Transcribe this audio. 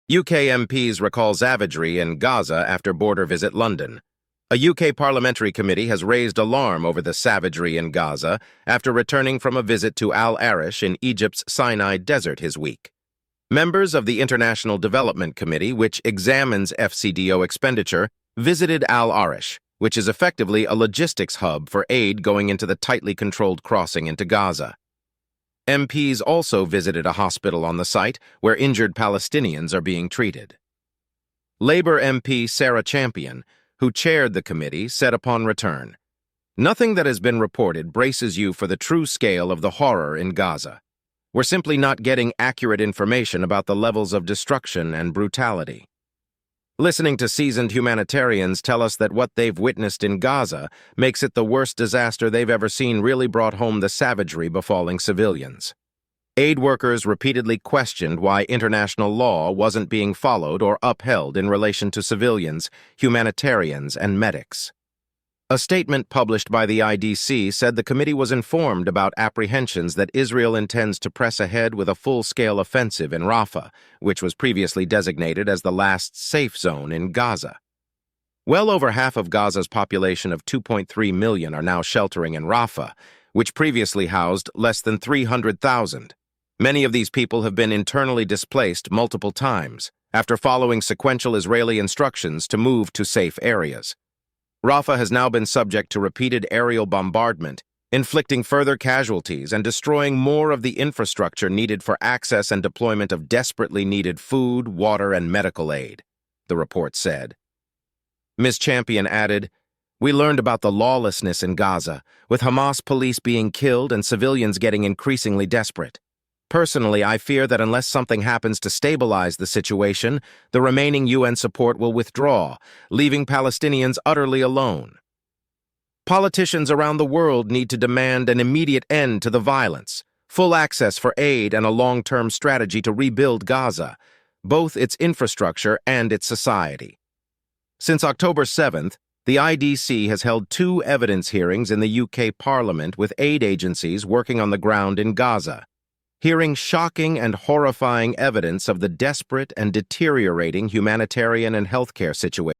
UK MPs recall savagery in Gaza after border visit London. A UK parliamentary committee has raised alarm over the savagery in Gaza after returning from a visit to Al-Arish in Egypt's Sinai desert his week. Members of the International Development Committee, which examines FCDO expenditure, visited Al-Arish, which is effectively a logistics hub for aid going into the tightly controlled crossing into Gaza. MPs also visited a hospital on the site where injured Palestinians are being treated. Labour MP Sarah Champion, who chaired the committee, said upon return, "Nothing that has been reported braces you for the true scale of the horror in Gaza. We're simply not getting accurate information about the levels of destruction and brutality. Listening to seasoned humanitarians tell us that what they've witnessed in Gaza makes it the worst disaster they've ever seen really brought home the savagery befalling civilians." Aid workers repeatedly questioned why international law wasn't being followed or upheld in relation to civilians, humanitarians, and medics. A statement published by the IDC said the committee was informed about apprehensions that Israel intends to press ahead with a full-scale offensive in Rafah, which was previously designated as the last safe zone in Gaza. Well over half of Gaza's population of 2.3 million are now sheltering in Rafah, which previously housed less than 300,000. Many of these people have been internally displaced multiple times after following sequential Israeli instructions to move to safe areas. Rafah has now been subject to repeated aerial bombardment, inflicting further casualties and destroying more of the infrastructure needed for access and deployment of desperately needed food, water, and medical aid, the report said. Ms. Champion added, "We learned about the lawlessness in Gaza, with Hamas police being killed and civilians getting increasingly desperate. Personally, I fear that unless something happens to stabilize the situation, the remaining UN support will withdraw, leaving Palestinians utterly alone. Politicians around the world need to demand an immediate end to the violence, full access for aid, and a long-term strategy to rebuild Gaza, both its infrastructure and its society." Since October 7th, the IDC has held 2 evidence hearings in the UK Parliament with aid agencies working on the ground in Gaza, hearing shocking and horrifying evidence of the desperate and deteriorating humanitarian and healthcare situation.